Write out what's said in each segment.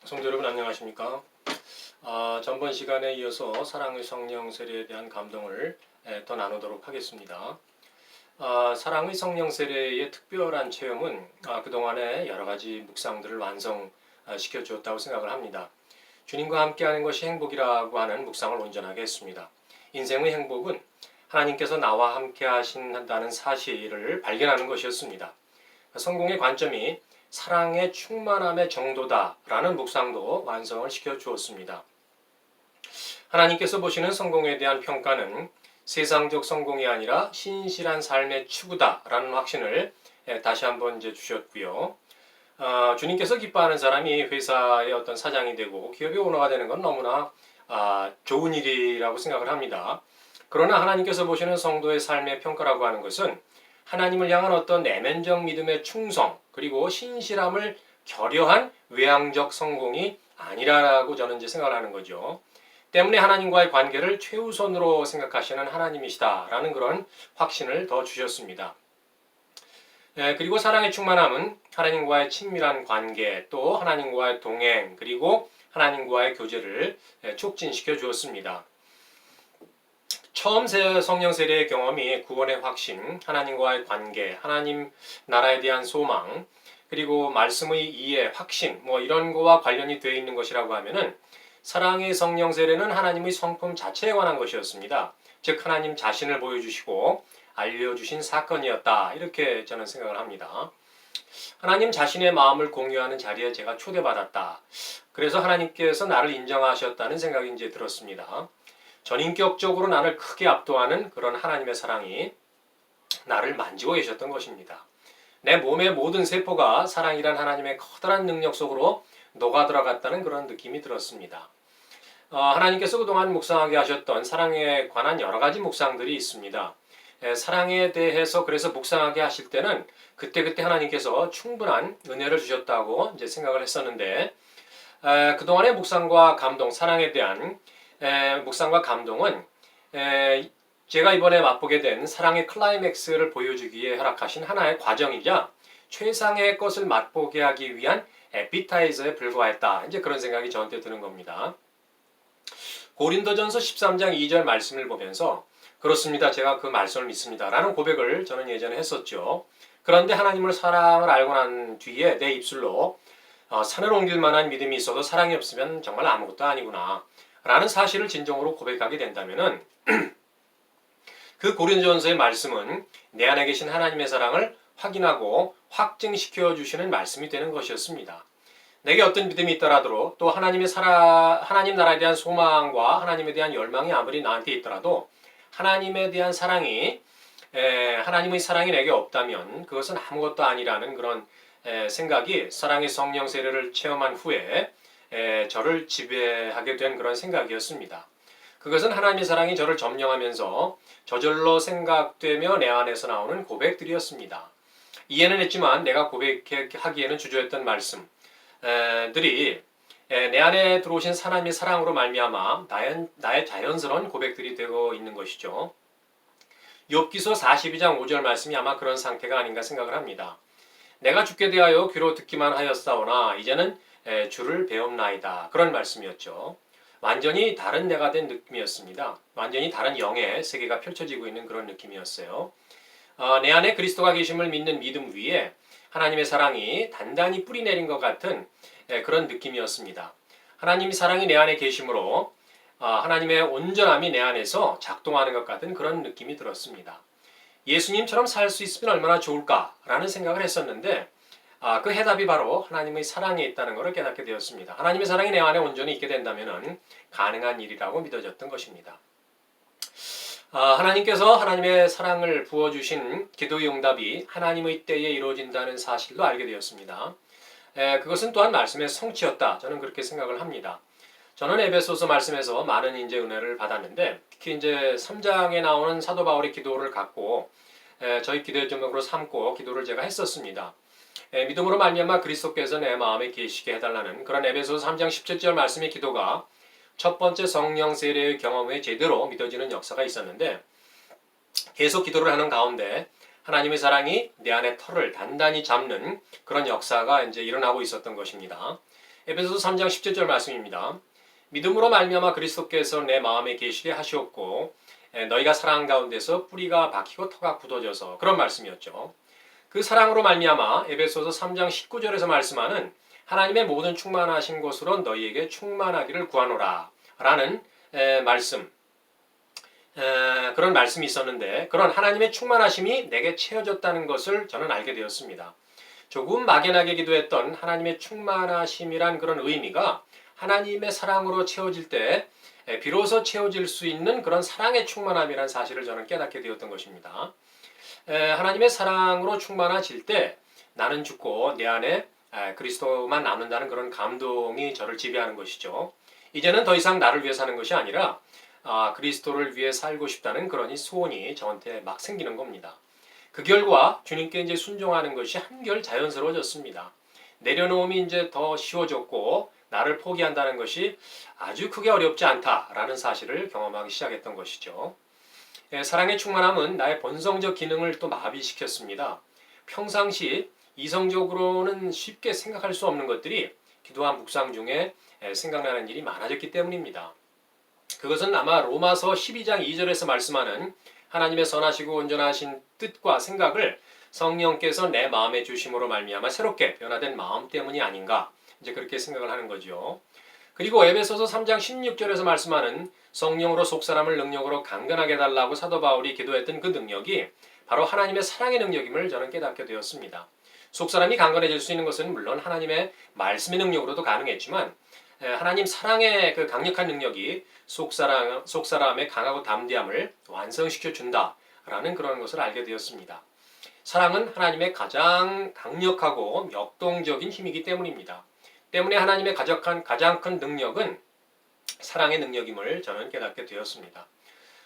성도 여러분 안녕하십니까? 전번 시간에 이어서 사랑의 성령 세례에 대한 감동을 더 나누도록 하겠습니다. 사랑의 성령 세례의 특별한 체험은 그동안에 여러 가지 묵상들을 완성시켜 주었다고 생각을 합니다. 주님과 함께하는 것이 행복이라고 하는 묵상을 온전하게 했습니다. 인생의 행복은 하나님께서 나와 함께 하신다는 사실을 발견하는 것이었습니다. 성공의 관점이 사랑의 충만함의 정도다라는 묵상도 완성을 시켜 주었습니다. 하나님께서 보시는 성공에 대한 평가는 세상적 성공이 아니라 신실한 삶의 추구다라는 확신을 다시 한번 주셨고요. 주님께서 기뻐하는 사람이 회사의 어떤 사장이 되고 기업의 오너가 되는 건 너무나 좋은 일이라고 생각을 합니다. 그러나 하나님께서 보시는 성도의 삶의 평가라고 하는 것은 하나님을 향한 어떤 내면적 믿음의 충성 그리고 신실함을 결여한 외향적 성공이 아니라고 저는 생각을 하는 거죠. 때문에 하나님과의 관계를 최우선으로 생각하시는 하나님이시다라는 그런 확신을 더 주셨습니다. 그리고 사랑의 충만함은 하나님과의 친밀한 관계 또 하나님과의 동행 그리고 하나님과의 교제를 촉진시켜 주었습니다. 처음 성령 세례의 경험이 구원의 확신, 하나님과의 관계, 하나님 나라에 대한 소망, 그리고 말씀의 이해, 확신, 이런 거와 관련이 되어 있는 것이라고 하면은 사랑의 성령 세례는 하나님의 성품 자체에 관한 것이었습니다. 즉 하나님 자신을 보여주시고 알려주신 사건이었다. 이렇게 저는 생각을 합니다. 하나님 자신의 마음을 공유하는 자리에 제가 초대받았다. 그래서 하나님께서 나를 인정하셨다는 생각이 들었습니다. 전인격적으로 나를 크게 압도하는 그런 하나님의 사랑이 나를 만지고 계셨던 것입니다. 내 몸의 모든 세포가 사랑이란 하나님의 커다란 능력 속으로 녹아들어갔다는 그런 느낌이 들었습니다. 하나님께서 그동안 묵상하게 하셨던 사랑에 관한 여러 가지 묵상들이 있습니다. 사랑에 대해서 그래서 묵상하게 하실 때는 그때그때 하나님께서 충분한 은혜를 주셨다고 생각을 했었는데 그동안의 묵상과 감동, 사랑에 대한 묵상과 감동은 제가 이번에 맛보게 된 사랑의 클라이맥스를 보여주기에 허락하신 하나의 과정이자 최상의 것을 맛보게 하기 위한 에피타이저에 불과했다. 그런 생각이 저한테 드는 겁니다. 고린도전서 13장 2절 말씀을 보면서 그렇습니다. 제가 그 말씀을 믿습니다. 라는 고백을 저는 예전에 했었죠. 그런데 하나님을 사랑을 알고 난 뒤에 내 입술로 산을 옮길 만한 믿음이 있어도 사랑이 없으면 정말 아무것도 아니구나. 라는 사실을 진정으로 고백하게 된다면은 그 고린도전서의 말씀은 내 안에 계신 하나님의 사랑을 확인하고 확증시켜 주시는 말씀이 되는 것이었습니다. 내게 어떤 믿음이 있더라도 또 하나님 나라에 대한 소망과 하나님에 대한 열망이 아무리 나한테 있더라도 하나님에 대한 사랑이 하나님의 사랑이 내게 없다면 그것은 아무것도 아니라는 그런 생각이 사랑의 성령 세례를 체험한 후에 저를 지배하게 된 그런 생각이었습니다. 그것은 하나님의 사랑이 저를 점령하면서 저절로 생각되며 내 안에서 나오는 고백들이었습니다. 이해는 했지만 내가 고백하기에는 주저했던 말씀들이 내 안에 들어오신 하나님의 사랑으로 말미암아 나의 자연스러운 고백들이 되고 있는 것이죠. 욥기서 42장 5절 말씀이 아마 그런 상태가 아닌가 생각을 합니다. 내가 주께 대하여 귀로 듣기만 하였사오나 이제는 주를 배움나이다. 그런 말씀이었죠. 완전히 다른 내가 된 느낌이었습니다. 완전히 다른 영의 세계가 펼쳐지고 있는 그런 느낌이었어요. 내 안에 그리스도가 계심을 믿는 믿음 위에 하나님의 사랑이 단단히 뿌리 내린 것 같은 그런 느낌이었습니다. 하나님의 사랑이 내 안에 계심으로 하나님의 온전함이 내 안에서 작동하는 것 같은 그런 느낌이 들었습니다. 예수님처럼 살 수 있으면 얼마나 좋을까라는 생각을 했었는데 그 해답이 바로 하나님의 사랑에 있다는 것을 깨닫게 되었습니다. 하나님의 사랑이 내 안에 온전히 있게 된다면 가능한 일이라고 믿어졌던 것입니다. 하나님께서 하나님의 사랑을 부어주신 기도의 응답이 하나님의 때에 이루어진다는 사실도 알게 되었습니다. 그것은 또한 말씀의 성취였다. 저는 그렇게 생각을 합니다. 저는 에베소서 말씀에서 많은 은혜를 받았는데 특히 3장에 나오는 사도 바울의 기도를 갖고 저희 기도의 제목으로 삼고 기도를 제가 했었습니다. 믿음으로 말미암아 그리스도께서 내 마음에 계시게 해달라는 그런 에베소서 3장 17절 말씀의 기도가 첫 번째 성령 세례의 경험에 제대로 믿어지는 역사가 있었는데 계속 기도를 하는 가운데 하나님의 사랑이 내 안의 털을 단단히 잡는 그런 역사가 일어나고 있었던 것입니다. 에베소서 3장 17절 말씀입니다. 믿음으로 말미암아 그리스도께서 내 마음에 계시게 하시었고 너희가 사랑 가운데서 뿌리가 박히고 터가 굳어져서, 그런 말씀이었죠. 그 사랑으로 말미암아 에베소서 3장 19절에서 말씀하는 하나님의 모든 충만하신 것으로 너희에게 충만하기를 구하노라 라는 말씀, 그런 말씀이 있었는데, 그런 하나님의 충만하심이 내게 채워졌다는 것을 저는 알게 되었습니다. 조금 막연하게 기도했던 하나님의 충만하심이란 그런 의미가 하나님의 사랑으로 채워질 때 비로소 채워질 수 있는 그런 사랑의 충만함이라는 사실을 저는 깨닫게 되었던 것입니다. 하나님의 사랑으로 충만해질 때 나는 죽고 내 안에 그리스도만 남는다는 그런 감동이 저를 지배하는 것이죠. 이제는 더 이상 나를 위해 사는 것이 아니라 그리스도를 위해 살고 싶다는 그런 소원이 저한테 막 생기는 겁니다. 그 결과 주님께 이제 순종하는 것이 한결 자연스러워졌습니다. 내려놓음이 이제 더 쉬워졌고 나를 포기한다는 것이 아주 크게 어렵지 않다라는 사실을 경험하기 시작했던 것이죠. 사랑의 충만함은 나의 본성적 기능을 또 마비시켰습니다. 평상시 이성적으로는 쉽게 생각할 수 없는 것들이 기도와 묵상 중에 생각나는 일이 많아졌기 때문입니다. 그것은 아마 로마서 12장 2절에서 말씀하는 하나님의 선하시고 온전하신 뜻과 생각을 성령께서 내 마음에 주심으로 말미암아 새롭게 변화된 마음 때문이 아닌가, 이제 그렇게 생각을 하는 거죠. 그리고 에베소서 3장 16절에서 말씀하는 성령으로 속사람을 능력으로 강건하게 해달라고 사도 바울이 기도했던 그 능력이 바로 하나님의 사랑의 능력임을 저는 깨닫게 되었습니다. 속사람이 강건해질 수 있는 것은 물론 하나님의 말씀의 능력으로도 가능했지만 하나님 사랑의 그 강력한 능력이 속사람의 강하고 담대함을 완성시켜 준다라는 그런 것을 알게 되었습니다. 사랑은 하나님의 가장 강력하고 역동적인 힘이기 때문입니다. 때문에 하나님의 가장 큰 능력은 사랑의 능력임을 저는 깨닫게 되었습니다.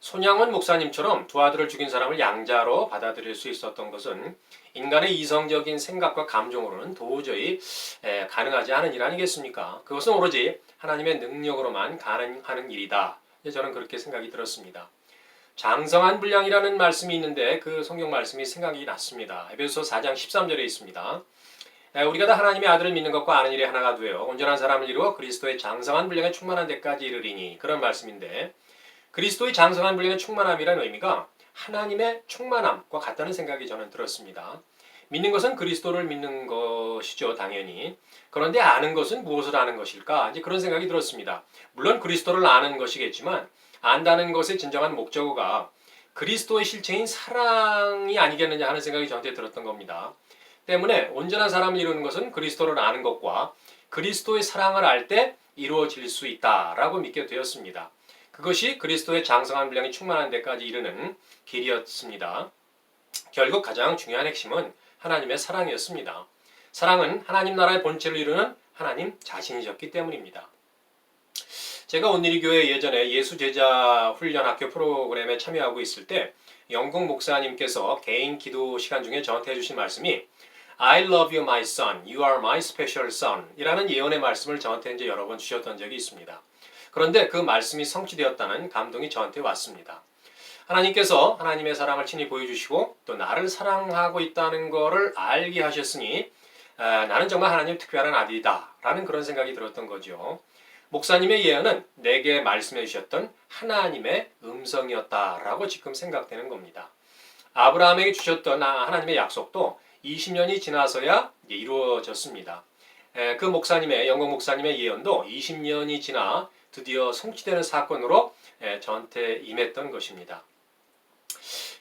손양원 목사님처럼 두 아들을 죽인 사람을 양자로 받아들일 수 있었던 것은 인간의 이성적인 생각과 감정으로는 도저히 가능하지 않은 일 아니겠습니까? 그것은 오로지 하나님의 능력으로만 가능한 일이다. 저는 그렇게 생각이 들었습니다. 장성한 분량이라는 말씀이 있는데 그 성경 말씀이 생각이 났습니다. 에베소서 4장 13절에 있습니다. 우리가 다 하나님의 아들을 믿는 것과 아는 일에 하나가 되어 온전한 사람을 이루어 그리스도의 장성한 분량에 충만한 데까지 이르리니, 그런 말씀인데, 그리스도의 장성한 분량의 충만함이라는 의미가 하나님의 충만함과 같다는 생각이 저는 들었습니다. 믿는 것은 그리스도를 믿는 것이죠, 당연히. 그런데 아는 것은 무엇을 아는 것일까? 이제 그런 생각이 들었습니다. 물론 그리스도를 아는 것이겠지만 안다는 것의 진정한 목적어가 그리스도의 실체인 사랑이 아니겠느냐 하는 생각이 저한테 들었던 겁니다. 때문에 온전한 사람을 이루는 것은 그리스도를 아는 것과 그리스도의 사랑을 알 때 이루어질 수 있다라고 믿게 되었습니다. 그것이 그리스도의 장성한 분량이 충만한 데까지 이르는 길이었습니다. 결국 가장 중요한 핵심은 하나님의 사랑이었습니다. 사랑은 하나님 나라의 본체를 이루는 하나님 자신이셨기 때문입니다. 제가 온누리교회 예전에 예수제자 훈련학교 프로그램에 참여하고 있을 때 영국 목사님께서 개인 기도 시간 중에 저한테 해주신 말씀이 I love you my son, you are my special son 이라는 예언의 말씀을 저한테 이제 여러 번 주셨던 적이 있습니다. 그런데 그 말씀이 성취되었다는 감동이 저한테 왔습니다. 하나님께서 하나님의 사랑을 친히 보여주시고 또 나를 사랑하고 있다는 것을 알게 하셨으니 나는 정말 하나님 특별한 아들이다 라는 그런 생각이 들었던 거죠. 목사님의 예언은 내게 말씀해 주셨던 하나님의 음성이었다라고 지금 생각되는 겁니다. 아브라함에게 주셨던 하나님의 약속도 20년이 지나서야 이루어졌습니다. 그 목사님의, 영국 목사님의 예언도 20년이 지나 드디어 성취되는 사건으로 저한테 임했던 것입니다.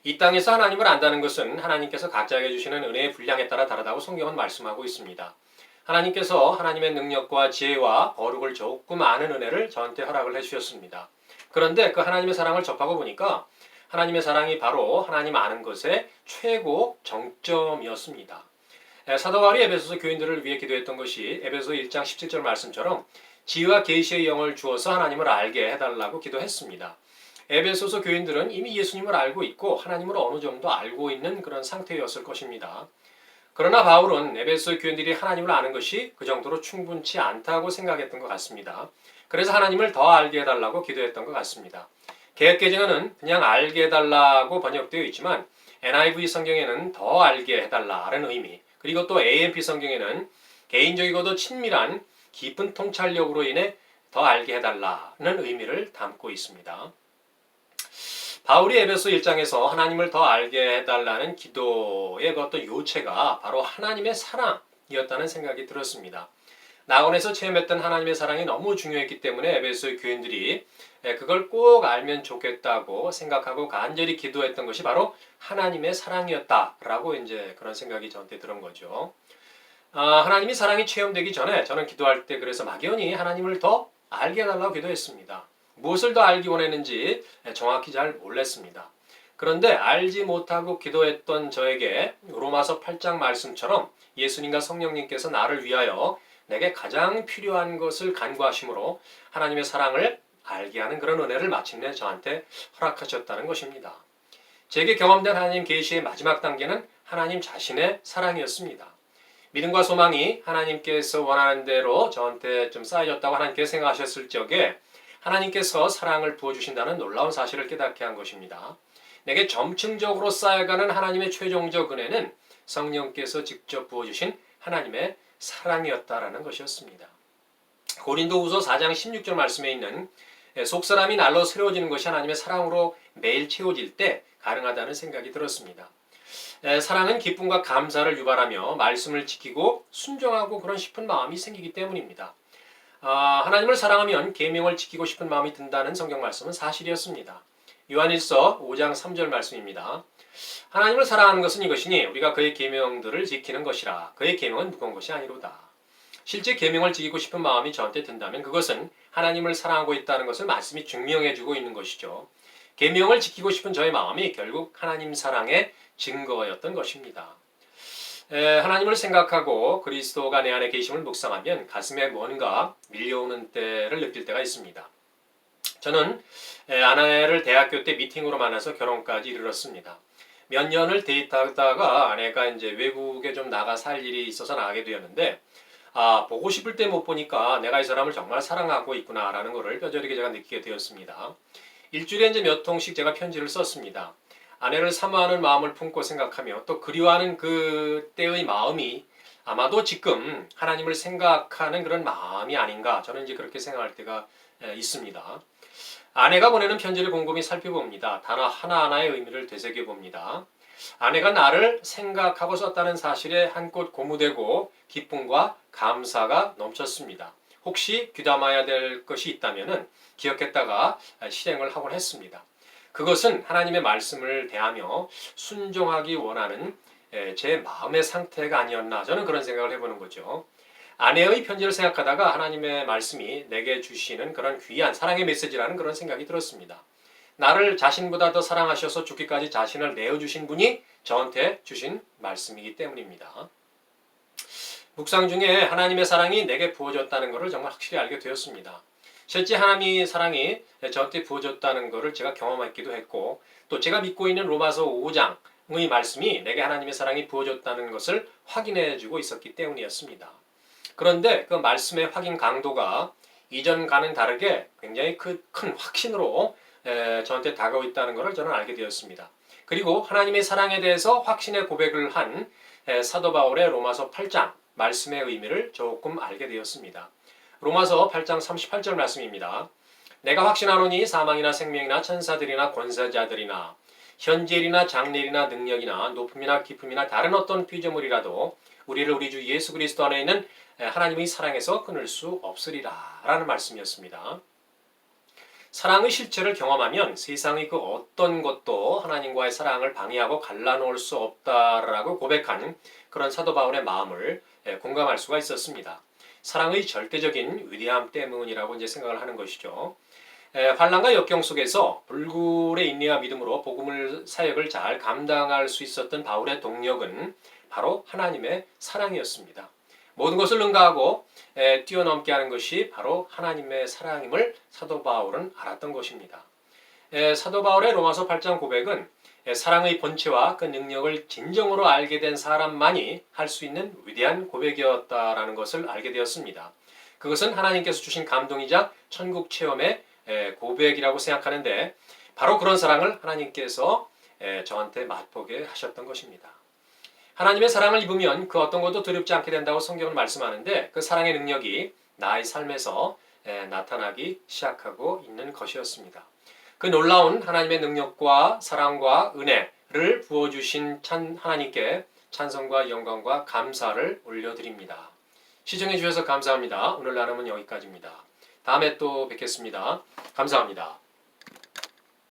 이 땅에서 하나님을 안다는 것은 하나님께서 각자에게 주시는 은혜의 분량에 따라 다르다고 성경은 말씀하고 있습니다. 하나님께서 하나님의 능력과 지혜와 거룩을 조금 아는 은혜를 저한테 허락을 해주셨습니다. 그런데 그 하나님의 사랑을 접하고 보니까 하나님의 사랑이 바로 하나님 아는 것의 최고 정점이었습니다. 사도 바울이 에베소서 교인들을 위해 기도했던 것이 에베소 1장 17절 말씀처럼 지혜와 계시의 영을 주어서 하나님을 알게 해달라고 기도했습니다. 에베소서 교인들은 이미 예수님을 알고 있고 하나님을 어느 정도 알고 있는 그런 상태였을 것입니다. 그러나 바울은 에베소 교인들이 하나님을 아는 것이 그 정도로 충분치 않다고 생각했던 것 같습니다. 그래서 하나님을 더 알게 해달라고 기도했던 것 같습니다. 개역개정은 그냥 알게 해달라고 번역되어 있지만 NIV 성경에는 더 알게 해달라는 의미, 그리고 또 AMP 성경에는 개인적이고도 친밀한 깊은 통찰력으로 인해 더 알게 해달라는 의미를 담고 있습니다. 바울이 에베소 1장에서 하나님을 더 알게 해달라는 기도의 그 어떤 요체가 바로 하나님의 사랑이었다는 생각이 들었습니다. 낙원에서 체험했던 하나님의 사랑이 너무 중요했기 때문에 에베소의 교인들이 그걸 꼭 알면 좋겠다고 생각하고 간절히 기도했던 것이 바로 하나님의 사랑이었다라고 이제 그런 생각이 저한테 들은 거죠. 하나님이 사랑이 체험되기 전에 저는 기도할 때 그래서 막연히 하나님을 더 알게 해달라고 기도했습니다. 무엇을 더 알기 원했는지 정확히 잘 몰랐습니다. 그런데 알지 못하고 기도했던 저에게 로마서 8장 말씀처럼 예수님과 성령님께서 나를 위하여 내게 가장 필요한 것을 간구하심으로 하나님의 사랑을 알게 하는 그런 은혜를 마침내 저한테 허락하셨다는 것입니다. 제게 경험된 하나님 계시의 마지막 단계는 하나님 자신의 사랑이었습니다. 믿음과 소망이 하나님께서 원하는 대로 저한테 좀 쌓여졌다고 하나님께서 생각하셨을 적에 하나님께서 사랑을 부어주신다는 놀라운 사실을 깨닫게 한 것입니다. 내게 점층적으로 쌓여가는 하나님의 최종적 은혜는 성령께서 직접 부어주신 하나님의 사랑이었다라는 것이었습니다. 고린도후서 4장 16절 말씀에 있는 속사람이 날로 새로워지는 것이 하나님의 사랑으로 매일 채워질 때 가능하다는 생각이 들었습니다. 사랑은 기쁨과 감사를 유발하며 말씀을 지키고 순종하고 그런 싶은 마음이 생기기 때문입니다. 하나님을 사랑하면 계명을 지키고 싶은 마음이 든다는 성경 말씀은 사실이었습니다. 요한일서 5장 3절 말씀입니다. 하나님을 사랑하는 것은 이것이니 우리가 그의 계명들을 지키는 것이라. 그의 계명은 무거운 것이 아니로다. 실제 계명을 지키고 싶은 마음이 저한테 든다면 그것은 하나님을 사랑하고 있다는 것을 말씀이 증명해주고 있는 것이죠. 계명을 지키고 싶은 저의 마음이 결국 하나님 사랑의 증거였던 것입니다. 하나님을 생각하고 그리스도가 내 안에 계심을 묵상하면 가슴에 뭔가 밀려오는 때를 느낄 때가 있습니다. 저는 아내를 대학교 때 미팅으로 만나서 결혼까지 이르렀습니다. 몇 년을 데이트하다가 아내가 이제 외국에 좀 나가 살 일이 있어서 나가게 되었는데 보고 싶을 때 못 보니까 내가 이 사람을 정말 사랑하고 있구나라는 것을 뼈저리게 제가 느끼게 되었습니다. 일주일에 이제 몇 통씩 제가 편지를 썼습니다. 아내를 사모하는 마음을 품고 생각하며 또 그리워하는 그 때의 마음이 아마도 지금 하나님을 생각하는 그런 마음이 아닌가 저는 이제 그렇게 생각할 때가 있습니다. 아내가 보내는 편지를 곰곰이 살펴봅니다. 단어 하나하나의 의미를 되새겨봅니다. 아내가 나를 생각하고 썼다는 사실에 한껏 고무되고 기쁨과 감사가 넘쳤습니다. 혹시 귀담아야 될 것이 있다면 기억했다가 실행을 하곤 했습니다. 그것은 하나님의 말씀을 대하며 순종하기 원하는 제 마음의 상태가 아니었나 저는 그런 생각을 해보는 거죠. 아내의 편지를 생각하다가 하나님의 말씀이 내게 주시는 그런 귀한 사랑의 메시지라는 그런 생각이 들었습니다. 나를 자신보다 더 사랑하셔서 죽기까지 자신을 내어주신 분이 저한테 주신 말씀이기 때문입니다. 묵상 중에 하나님의 사랑이 내게 부어졌다는 것을 정말 확실히 알게 되었습니다. 실제 하나님의 사랑이 저한테 부어졌다는 것을 제가 경험했기도 했고 또 제가 믿고 있는 로마서 5장의 말씀이 내게 하나님의 사랑이 부어졌다는 것을 확인해주고 있었기 때문이었습니다. 그런데 그 말씀의 확인 강도가 이전과는 다르게 굉장히 큰 확신으로 저한테 다가오고 있다는 것을 저는 알게 되었습니다. 그리고 하나님의 사랑에 대해서 확신의 고백을 한 사도 바울의 로마서 8장 말씀의 의미를 조금 알게 되었습니다. 로마서 8장 38절 말씀입니다. 내가 확신하노니 사망이나 생명이나 천사들이나 권세자들이나 현재일이나 장래일이나 능력이나 높음이나 깊음이나 다른 어떤 피조물이라도 우리를 우리 주 예수 그리스도 안에 있는 하나님의 사랑에서 끊을 수 없으리라 라는 말씀이었습니다. 사랑의 실체를 경험하면 세상의 그 어떤 것도 하나님과의 사랑을 방해하고 갈라놓을 수 없다라고 고백한 그런 사도 바울의 마음을 공감할 수가 있었습니다. 사랑의 절대적인 위대함 때문이라고 이제 생각을 하는 것이죠. 환난과 역경 속에서 불굴의 인내와 믿음으로 복음을 사역을 잘 감당할 수 있었던 바울의 동력은 바로 하나님의 사랑이었습니다. 모든 것을 능가하고 뛰어넘게 하는 것이 바로 하나님의 사랑임을 사도 바울은 알았던 것입니다. 사도 바울의 로마서 8장 고백은 사랑의 본체와 그 능력을 진정으로 알게 된 사람만이 할 수 있는 위대한 고백이었다라는 것을 알게 되었습니다. 그것은 하나님께서 주신 감동이자 천국 체험의 고백이라고 생각하는데 바로 그런 사랑을 하나님께서 저한테 맛보게 하셨던 것입니다. 하나님의 사랑을 입으면 그 어떤 것도 두렵지 않게 된다고 성경은 말씀하는데 그 사랑의 능력이 나의 삶에서 나타나기 시작하고 있는 것이었습니다. 그 놀라운 하나님의 능력과 사랑과 은혜를 부어주신 하나님께 찬송과 영광과 감사를 올려드립니다. 시청해 주셔서 감사합니다. 오늘 나눔은 여기까지입니다. 다음에 또 뵙겠습니다. 감사합니다.